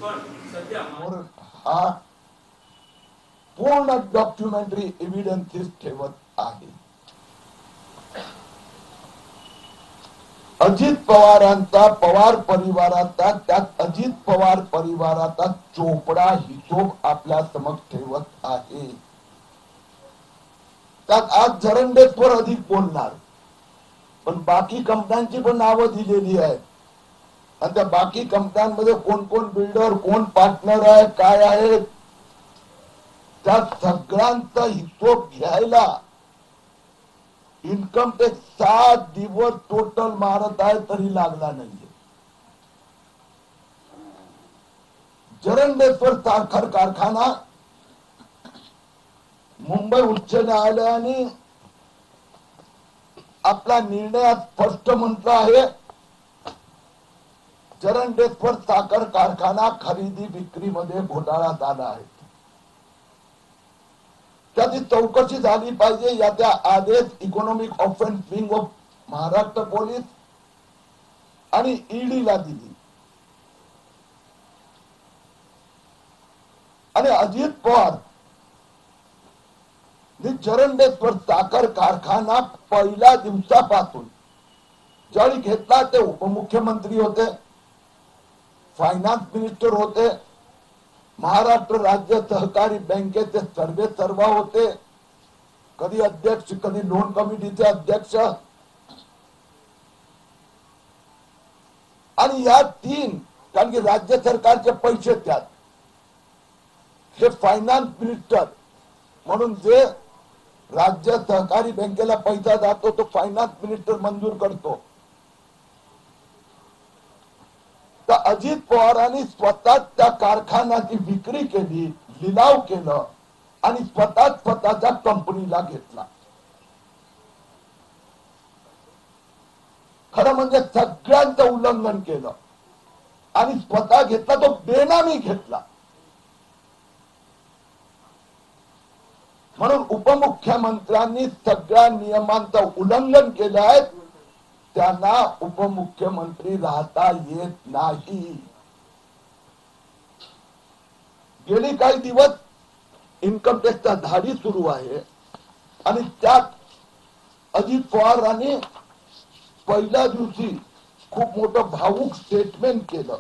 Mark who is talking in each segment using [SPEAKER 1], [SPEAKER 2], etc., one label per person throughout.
[SPEAKER 1] समोर हा पूर्ण डॉक्युमेंटरी एव्हिडन्सेस ठेवत आहे. अजित पवारांचा पवार परिवाराचा त्यात अजित पवार परिवाराचा चोपडा हिशोब आपल्या समक्ष ठेवत आहे. त्यात आज जरंडेश्वर अधिक बोलणार, पण बाकी कंपन्यांची पण नावं दिलेली आहेत आणि त्या बाकी कंपन्यांमध्ये कोण कोण बिल्डर, कोण पार्टनर आहे, काय आहे, त्या सगळ्यांचा हिशोब घ्यायला इन्कम टॅक्स 7 दिवस टोटल मारत आहे तरी लागला नाहीये. जरंडेश्वर साखर कारखाना मुंबई उच्च न्यायालयाने आपला निर्णयात स्पष्ट म्हटलं आहे, जरंडेश्वर साखर कारखाना खरेदी विक्रीमध्ये घोटाळा झाला आहे, त्याची चौकशी झाली पाहिजे. याचा आदेश economic offence wing of Maharashtra police आणि ईडीला दिली. आणि अजित पवार जरंडेश्वर साखर कारखाना पहिल्या दिवसापासून ज्यावेळी घेतला ते उपमुख्यमंत्री होते, फायनान्स मिनिस्टर होते, महाराष्ट्र राज्य सहकारी बँकेचे सर्वे सर्वा होते, कधी अध्यक्ष, कधी लोन कमिटीचे अध्यक्ष. आणि या 3 कारण की राज्य सरकारचे पैसे त्यात, हे फायनान्स मिनिस्टर म्हणून जे राज्य सहकारी बँकेला पैसा जातो तो फायनान्स मिनिस्टर मंजूर करतो. तर अजित पवारांनी स्वतः त्या कारखान्याची विक्री केली, लिलाव केलं आणि स्वतःच्या कंपनीला घेतला. खरं म्हणजे सगळ्यांचं उल्लंघन केलं आणि स्वतः घेतला, तो बेनामी घेतला. म्हणून उपमुख्यमंत्र्यांनी सगळ्या नियमांचं उल्लंघन केलं आहे, त्यांना उपमुख्यमंत्री राहता येत नाही. गेली काही दिवस इन्कम टॅक्सचा धाडी सुरू आहे आणि त्यात अजित पवारांनी पहिल्या दिवशी खूप मोठं भावुक स्टेटमेंट केलं.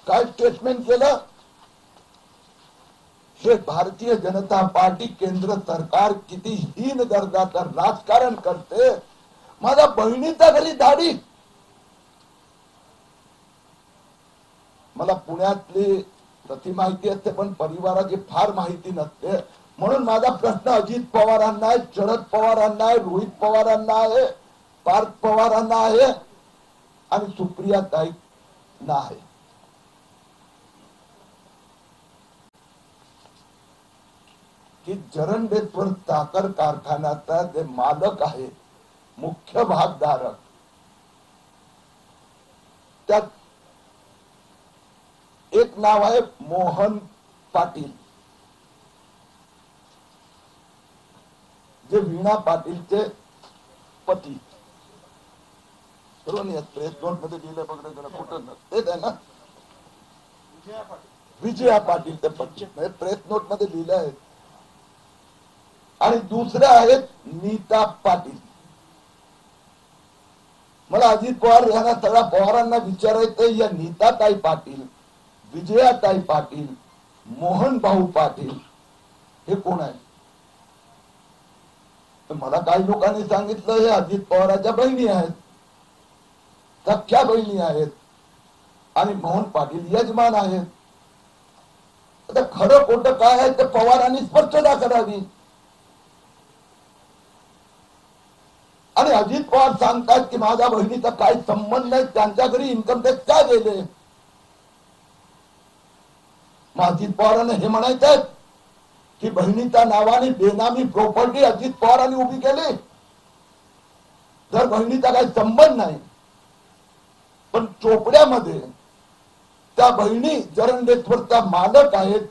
[SPEAKER 1] काय स्टेटमेंट केलं? हे भारतीय जनता पार्टी केंद्र सरकार किती हीन दर्जाचं राजकारण करते. माझ्या बहिणीच्या घरी धाडी. मला पुण्यातली प्रति माहिती असते पण परिवाराची फार माहिती नसते. म्हणून माझा प्रश्न अजित पवारांना आहे, शरद पवारांना आहे, रोहित पवारांना आहे, पार्थ पवारांना आहे आणि सुप्रिया ताईंना आहे. की जरंडेश्वर साखर कारखान्याचा जे मालक आहे, मुख्य भागधारक, त्यात एक नाव आहे मोहन पाटील, जे वीणा पाटीलचे पती. बरोबर, प्रेस नोट मध्ये लिहिलं बघ, कुठं तेच आहे ना, विजया पाटील ते पती, प्रेस नोट मध्ये लिहिलं आहे. आणि दुसरे आहेत नीता पाटील. मला अजित पवार यांना सगळ्या पवारांना विचारायचं, या नीताताई पाटील, विजयाताई पाटील, मोहन भाऊ पाटील हे कोण आहे? तर मला काही लोकांनी सांगितलं हे अजित पवारांच्या बहिणी आहेत, सख्या बहिणी आहेत आणि मोहन पाटील यजमान आहेत. आता खरं खोटं काय आहे ते पवारांनी स्पष्टता करावी. आणि अजित पवार सांगतात की माझ्या बहिणीचा काही संबंध नाही, त्यांच्या घरी इन्कम टॅक्स का गेले? मग अजित पवारांना हे म्हणायचंय की बहिणीच्या नावाने बेनामी प्रॉपर्टी अजित पवारांनी उभी केली. जर बहिणीचा काही संबंध नाही पण चोपड्यामध्ये त्या बहिणी जरंडेश्वरचा मालक आहेत,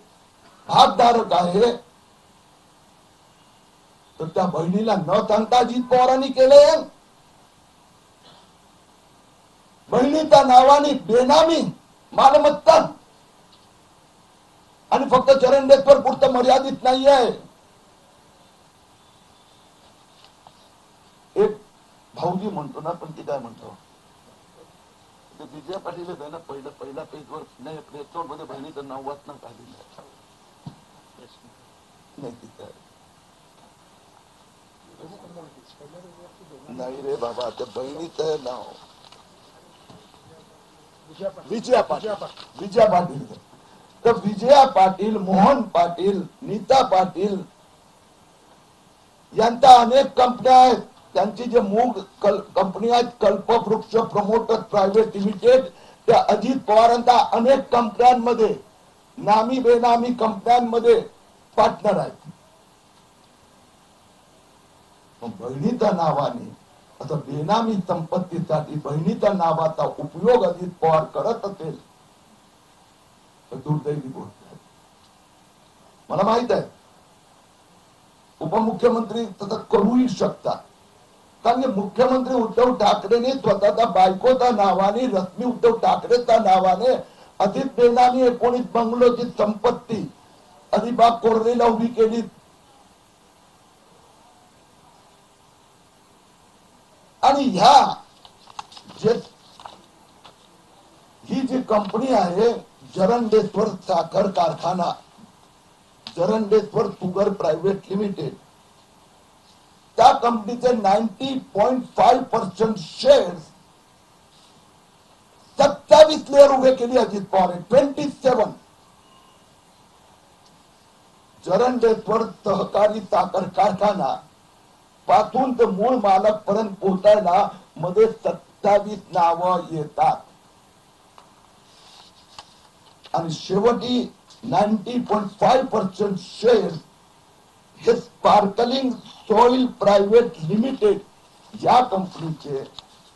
[SPEAKER 1] भागधारक आहे, तर त्या बहिणीला न सांगता अजित पवारांनी केले. बहिणीच्या नावाने बेनामी मालमत्ता आणि फक्त चरणडेश्वर पुरतं मर्यादित नाही आहे. एक भाऊजी म्हणतो ना, पण ती काय म्हणतो, विजय पाटील आहे ना, पहिल्या पेजवर नाही प्लेस्टोर मध्ये बहिणीचं नाव वाचणं काढलेलं नाही. तिथं नाही रे बाबा, त्या बहिणीचं नाव विजया पाटील. तर विजया पाटील, मोहन पाटील, नीता पाटील यांच्या अनेक कंपन्या आहेत. त्यांची जे मूळ कंपनी आहेत, कल्पवृक्ष प्रमोटर प्रायव्हेट लिमिटेड, त्या अजित पवारांच्या अनेक कंपन्यांमध्ये, नामी बेनामी कंपन्यांमध्ये पार्टनर आहेत. बहिणीच्या नावाने आता बेनामी संपत्तीसाठी बहिणीच्या नावाचा उपयोग अजित पवार करत असेल तर दुर्दैवी गोष्ट आहे. मला माहित आहे उपमुख्यमंत्री तसं करूही शकतात, कारण मुख्यमंत्री उद्धव ठाकरेने स्वतःच्या बायकोच्या नावाने, रश्मी उद्धव ठाकरेच्या नावाने अजित बेनामी 19 बंगलोची संपत्ती अलिबाग कोर्रेला उभी केली. आणि ही जी कंपनी आहे जरंडेश्वर साखर कारखाना, जरंडेश्वर शुगर प्रायव्हेट लिमिटेड, त्या कंपनीचे 90.5% शेअर्स 27 लेअर उभे केली अजित पवार. 27 जरंडेश्वर सहकारी साखर कारखाना पासून ते मूळ मालक पर्यंत पोहोचायला मध्ये 27 नावं येतात. आणि शेवटी 90.5% शेअर हे स्पार्कलिंग सॉइल प्रायव्हेट लिमिटेड या कंपनीचे.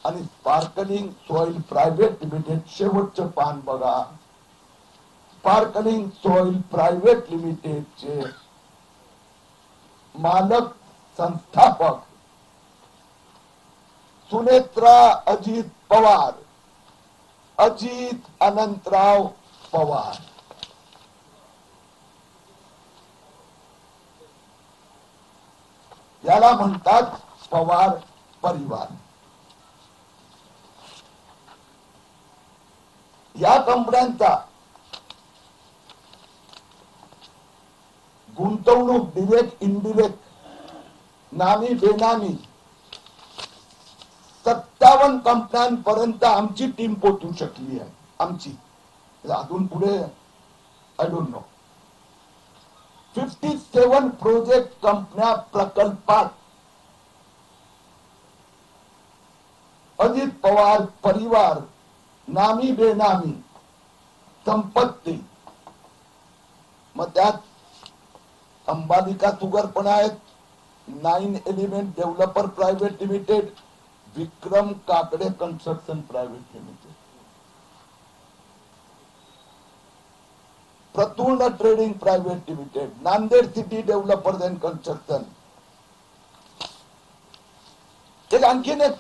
[SPEAKER 1] आणि स्पार्कलिंग सॉइल प्रायव्हेट लिमिटेड, शेवटचं पान बघा, स्पार्कलिंग सॉइल प्रायव्हेट लिमिटेडचे मालक संस्थापक सुनेत्रा अजित पवार, अजित अनंतराव पवार. याला म्हणतात पवार परिवार. या कंपन्यांचा गुंतवणूक डिरेक्ट इनडिरेक्ट, नामी बेनामी 57 कंपन्यांपर्यंत आमची टीम पोहोचू शकली आहे. आमची अजून पुढे आय डोंट नो. 57 प्रोजेक्ट कंपन्या प्रकल्पात अजित पवार परिवार, नामी बेनामी संपत्ती. मग त्यात अंबालिका शुगर पण आहेत, 9 element developer private limited, Vikram Kakade construction private limited, प्रतुर्ण trading private limited, Nanded city developers and construction. एक आणखीन एक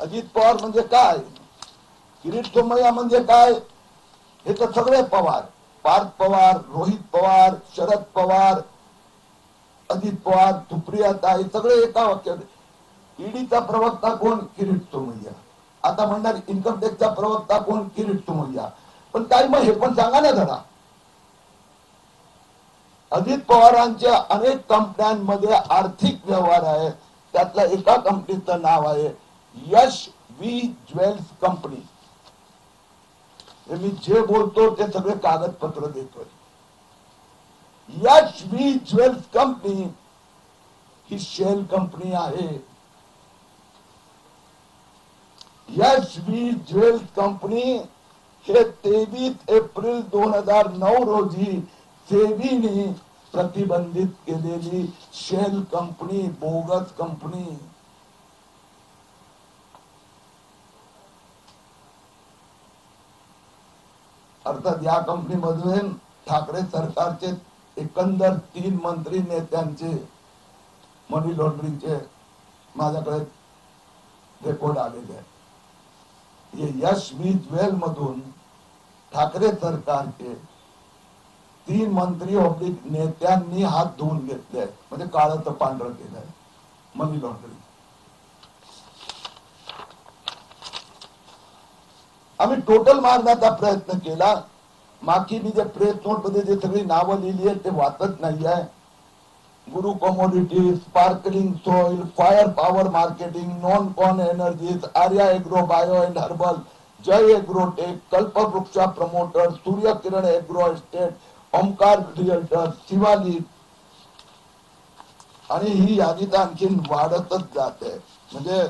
[SPEAKER 1] अजित पवार म्हणजे काय, किरीट सोमय्या म्हणजे काय, हे तर सगळे पवार, पार्थ पवार, रोहित पवार, शरद पवार, अजित पवार, सुप्रिया ताई, सगळे एका वाक्यात. ईडीचा प्रवक्ता कोण, किरीट सोमय्या. आता म्हणणार इन्कम टॅक्सचा प्रवक्ता कोण, किरीट सोमय्या. पण काय मग हे पण सांगा ना जरा. अजित पवारांच्या अनेक कंपन्यांमध्ये आर्थिक व्यवहार आहे. त्यातल्या एका कंपनीचं नाव आहे यश वी ज्वेल्स कंपनी. मी जे बोलतो ते सगळे कागदपत्र देतोय. यश वी ज्वेल्स कंपनी ही शेल कंपनी आहे. यश वी ज्वेल्स कंपनी हे 23 एप्रिल 2009 रोजी सेबीने प्रतिबंधित केलेली शेल कंपनी, बोगस कंपनी. अर्थात या कंपनीमध्ये ठाकरे सरकारचे एकंदर 3 मंत्री नेत्यांचे मनी लॉन्ड्रिंगचे माझ्याकडे रेकॉर्ड आलेले आहे. हे यश वी ज्वेल मधून ठाकरे सरकारचे 3 मंत्री ऑब्लिक नेत्यांनी हात धुवून घेतले, म्हणजे काळं तर पांढरं केलंय, मनी लॉन्ड्रिंग. आम्ही टोटल मारण्याचा प्रयत्न केला. माकी मी जे प्रेस नोट मध्ये जे सगळी नावं लिहिली आहेत ते वाचत नाही आहे. Guru commodity, sparkling soil, fire power marketing, non con energies, Arya agro bio and herbal, Jai agrotech, Kalpavriksha promoter, Surya Kiran agro estate, Omkar realtor, Shivali, आणि ही यादी तर आणखी वाढतच जाते. म्हणजे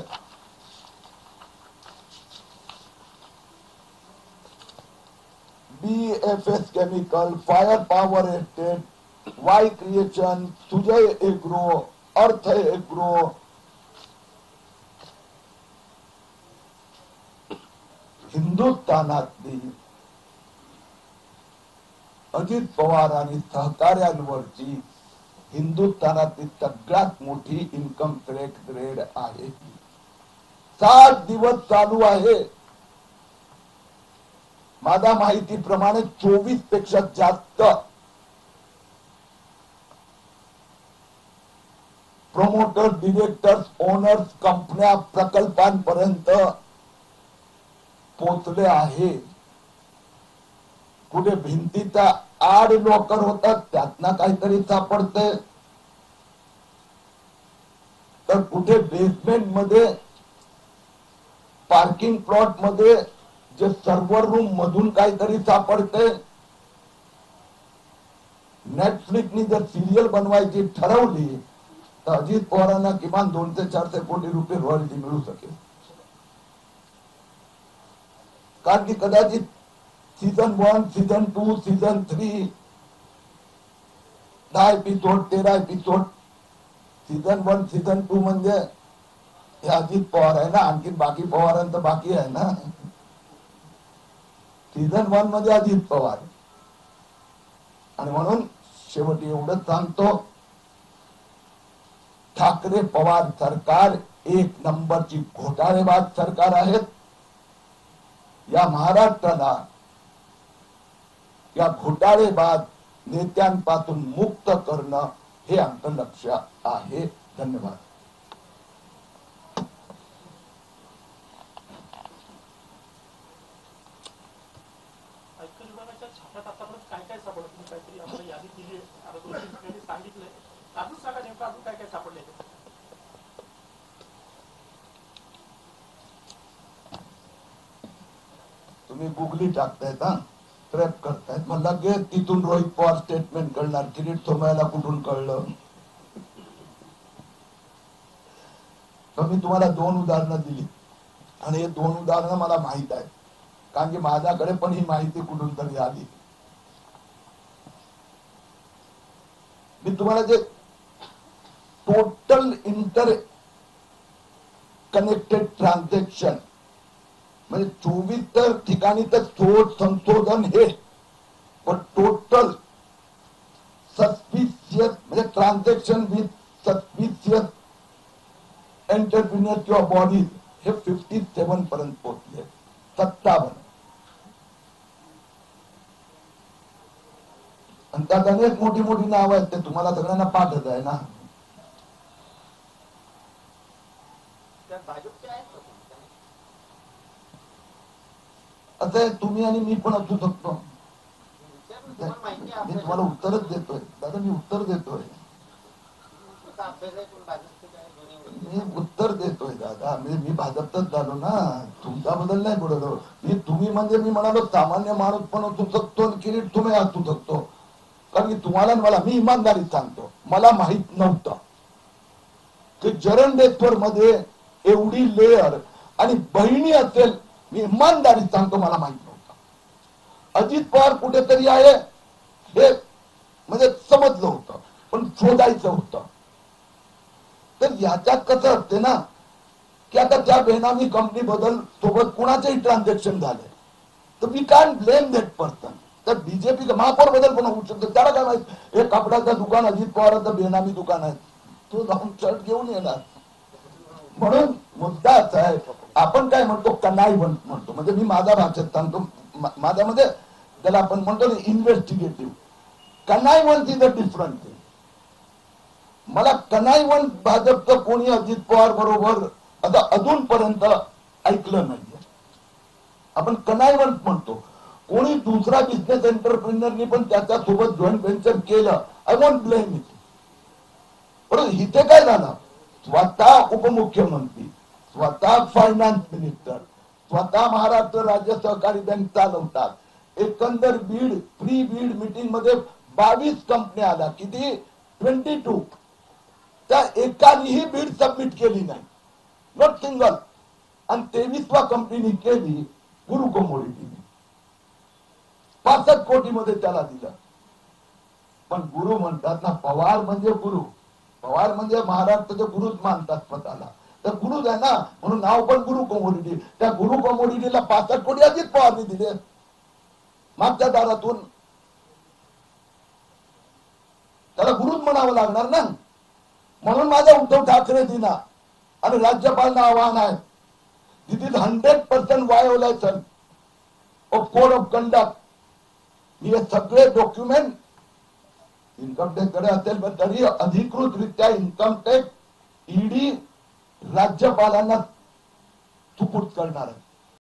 [SPEAKER 1] BFS chemical, fire power estate, Y creation, Sujay agro, earth agro, हिंदुस्थानातली अजित पवार आणि सहकार्यांवरची हिंदुस्थानातली सगळ्यात मोठी इन्कम टॅक्स ग्रेड आहे. 60 दिवस चालू आहे. माझ्या माहितीप्रमाणे 24 पेक्षा जास्त प्रमोटर, डिरेक्टर्स, ओनर्स, कंपन्या प्रकल्पांपर्यंत पोचले आहे. कुठे भिंतीचा आड लॉकर होतात त्यातना काहीतरी सापडते, तर कुठे बेसमेंट मध्ये पार्किंग प्लॉट मध्ये जे सर्व्हर रूम मधून काहीतरी सापडते. नेटफ्लिक्सनी जर सिरियल बनवायची ठरवली तर अजित पवारांना किमान 200-400 कोटी रुपये रॉयल्टी मिळू शकेल. कारण की कदाचित season 1, season 2, season 3, 10 episode, 13 episode. Season 1, season 2 म्हणजे हे अजित पवार आहे ना, आणखी बाकी पवारांचं बाकी आहे ना. सीझन 1 मध्ये अजित पवार. आणि म्हणून शेवटी एवढंच सांगतो, ठाकरे पवार सरकार 1 नंबरची घोटाळेबाज सरकार आहेत. या महाराष्ट्राला या घोटाळेबाज नेत्यांपासून मुक्त करणं हे आमचं लक्ष्य आहे. धन्यवाद. तुम्ही गुगली टाकतायत, हा ट्रॅप करतायत, मग लगेच तिथून रोहित पवार स्टेटमेंट कळणार. किरीट सोमय्याला कुठून कळलं? तर मी तुम्हाला 2 उदाहरणं दिली आणि हे 2 उदाहरणं मला माहित आहेत, कारण की माझ्याकडे पण ही माहिती कुठून तरी आली. मी तुम्हाला जे टोटल इंटर कनेक्टेड ट्रान्झॅक्शन म्हणजे 24 ठिकाणी तर शोध संशोधन हे, पण टोटल सस्पिशियस म्हणजे ट्रान्झॅक्शन विथ सस्पिशियस एंटरप्रिन्युअर किंवा बॉडीज हे 57 पर्यंत पोहोचले. 57. आणि त्यात अनेक मोठी मोठी नाव आहेत, ते तुम्हाला सगळ्यांना पाठच आहे ना. असं आहे, तुम्ही आणि मी पण असू शकतो. मी तुम्हाला उत्तरच देतोय दादा, मी उत्तर देतोय, मी उत्तर देतोय दादा. मी भाजपचाच झालो ना, तुमचा बदल नाही बोललो मी. तुम्ही म्हणजे मी म्हणालो सामान्य माणूस पण असू शकतो, किरीट तुम्ही असू शकतो. कारण की तुम्हाला मला, मी इमानदारीत सांगतो, मला माहित नव्हतं की जरंडेश्वर मध्ये एवढी लेअर आणि बहिणी असेल. मी इमानदारीत सांगतो, मला माहित नव्हतं. अजित पवार कुठेतरी आहे हे म्हणजे समजलं होतं, पण शोधायचं होतं. तर याच्यात कसं असते ना की आता त्या बेनामी कंपनी बद्दल सोबत कुणाचेही ट्रान्झॅक्शन झाले तर we can blame that person. तर बीजेपी महापौर बद्दल पण होऊ शकतो, त्याला काय माहित. हे कपड्याचं दुकान अजित पवारांचं बेनामी दुकान आहे, तो जाऊन शर्ट घेऊन येणार. म्हणून मुद्दा असा आहे, आपण काय म्हणतो कनाई म्हणतो, म्हणजे मी माझ्या भाषेत सांगतो, माझ्यामध्ये त्याला आपण म्हणतो ना इन्व्हेस्टिगेटिव्ह. कनायवंत इज अ डिफरंट थिंग. मला कनायवंत भाजपचं कोणी अजित पवार बरोबर आता अजूनपर्यंत ऐकलं नाहीये. आपण कनायवंत म्हणतो. कोणी दुसरा बिझनेस एंटरप्रिनरनी पण त्याच्या सोबत जॉईंट व्हेंचर केलं, आय वॉन्ट ब्लेम इट. परंतु इथे काय झालं, स्वतः उपमुख्यमंत्री, स्वतः फायनान्स मिनिस्टर, स्वतः महाराष्ट्र राज्य सहकारी बँक चालवतात. एकंदर बीड प्री बीड मीटिंग मध्ये 22 कंपन्या आल्या. किती? 22. त्या एकानेही बीड सबमिट केली नाही, नॉट सिंगल. आणि 23वा कंपनीने केली गुरु कमोडिटीने. 65 कोटी मध्ये त्याला दिलं. पण गुरु म्हणतात ना, पवार म्हणजे गुरु, पवार म्हणजे महाराष्ट्राचे गुरुच मानतात स्वतःला. तर गुरुच आहे ना, म्हणून नाव पण गुरु कमोडिटी. त्या गुरु कमोडिटीला 65 कोटी अजित पवारने दिले मागच्या दारातून. त्याला गुरुच म्हणावं लागणार ना. म्हणून माझा उद्धव ठाकरे दिना आणि राज्यपालांना आव्हान आहे, this is 100% violation of code of conduct. हे सगळे डॉक्युमेंट इन्कम टॅक्स कडे असेल, पण तरी अधिकृतरित्या इन्कम टॅक्स ईडी राज्यपालांना सुपूर्द करणार आहे.